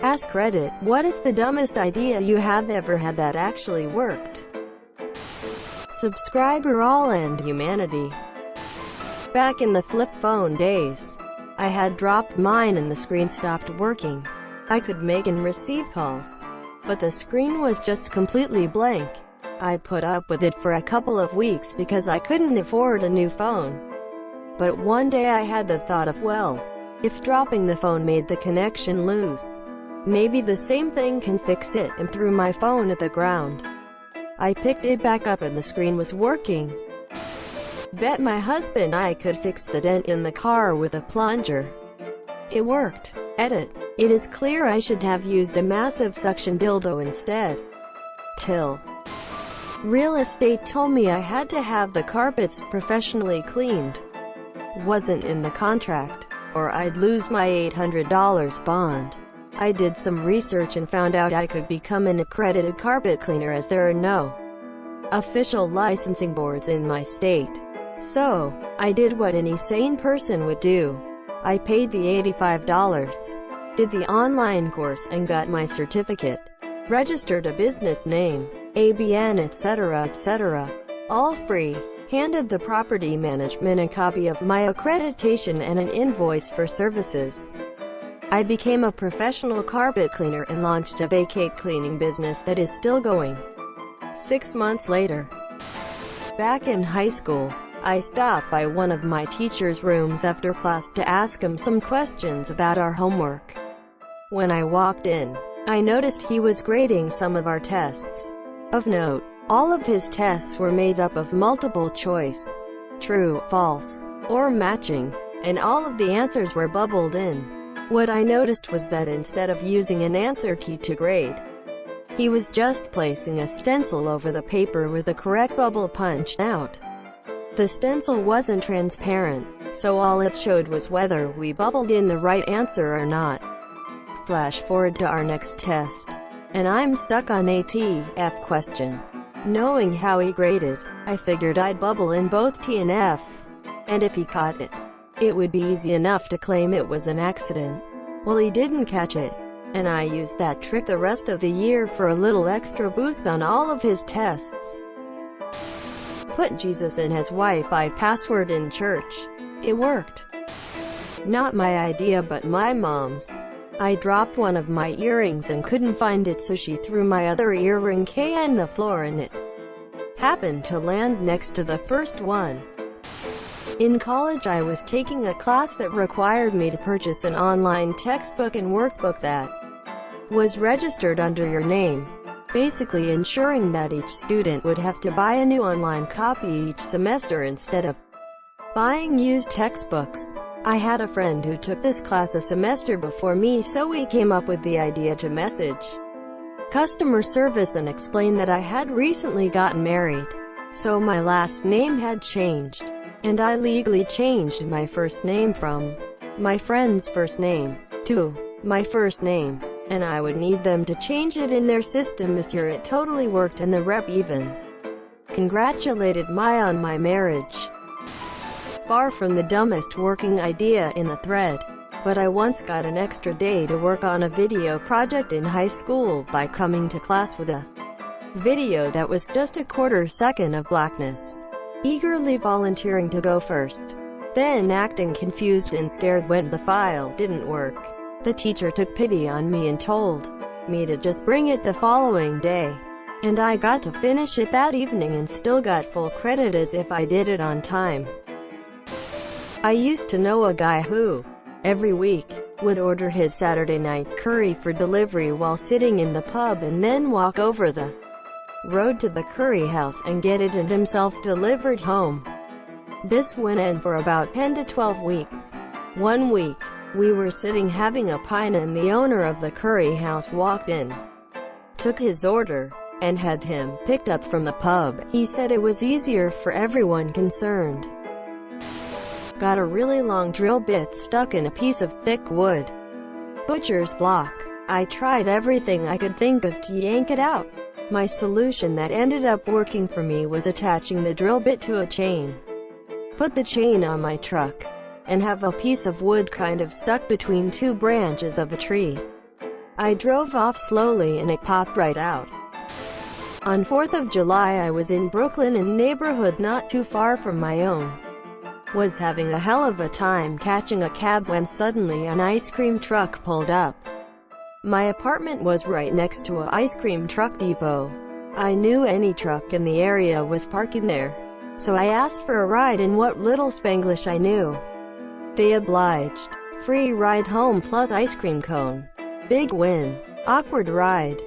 Ask Reddit, what is the dumbest idea you have ever had that actually worked? Subscribe or I'll end humanity. Back in the flip phone days, I had dropped mine and the screen stopped working. I could make and receive calls, but the screen was just completely blank. I put up with it for a couple of weeks because I couldn't afford a new phone. But one day I had the thought of, well, if dropping the phone made the connection loose, maybe the same thing can fix it, and threw my phone at the ground. I picked it back up and the screen was working. Bet my husband I could fix the dent in the car with a plunger. It worked. Edit. It is clear I should have used a massive suction dildo instead. Till real estate told me I had to have the carpets professionally cleaned. Wasn't in the contract, or I'd lose my $800 bond. I did some research and found out I could become an accredited carpet cleaner as there are no official licensing boards in my state. So, I did what any sane person would do. I paid the $85, did the online course and got my certificate, registered a business name, ABN, etc., all free, handed the property management a copy of my accreditation and an invoice for services. I became a professional carpet cleaner and launched a vacate cleaning business that is still going. 6 months later, back in high school, I stopped by one of my teacher's rooms after class to ask him some questions about our homework. When I walked in, I noticed he was grading some of our tests. Of note, all of his tests were made up of multiple choice, true, false, or matching, and all of the answers were bubbled in. What I noticed was that instead of using an answer key to grade, he was just placing a stencil over the paper with the correct bubble punched out. The stencil wasn't transparent, so all it showed was whether we bubbled in the right answer or not. Flash forward to our next test, and I'm stuck on a TF question. Knowing how he graded, I figured I'd bubble in both T and F, and if he caught it, it would be easy enough to claim it was an accident. Well, he didn't catch it, and I used that trick the rest of the year for a little extra boost on all of his tests. Put Jesus in his Wi-Fi password in church. It worked. Not my idea but my mom's. I dropped one of my earrings and couldn't find it, so she threw my other earring on the floor and it happened to land next to the first one. In college I was taking a class that required me to purchase an online textbook and workbook that was registered under your name, basically ensuring that each student would have to buy a new online copy each semester instead of buying used textbooks. I had a friend who took this class a semester before me, so we came up with the idea to message customer service and explain that I had recently gotten married, so my last name had changed, and I legally changed my first name from my friend's first name to my first name, and I would need them to change it in their system this year. It totally worked, and the rep even congratulated me on my marriage. Far from the dumbest working idea in the thread, but I once got an extra day to work on a video project in high school by coming to class with a video that was just a quarter second of blackness, eagerly volunteering to go first, then acting confused and scared when the file didn't work. The teacher took pity on me and told me to just bring it the following day, and I got to finish it that evening and still got full credit as if I did it on time. I used to know a guy who, every week, would order his Saturday night curry for delivery while sitting in the pub and then walk over the road to the curry house and get it and himself delivered home. This went on for about 10 to 12 weeks. One week, we were sitting having a pint and the owner of the curry house walked in, took his order, and had him picked up from the pub. He said it was easier for everyone concerned. Got a really long drill bit stuck in a piece of thick wood. Butcher's block. I tried everything I could think of to yank it out. My solution that ended up working for me was attaching the drill bit to a chain. Put the chain on my truck, and have a piece of wood kind of stuck between two branches of a tree. I drove off slowly and it popped right out. On 4th of July I was in Brooklyn, in a neighborhood not too far from my own. Was having a hell of a time catching a cab when suddenly an ice cream truck pulled up. My apartment was right next to an ice cream truck depot. I knew any truck in the area was parking there, so I asked for a ride in what little Spanglish I knew. They obliged. Free ride home plus ice cream cone. Big win. Awkward ride.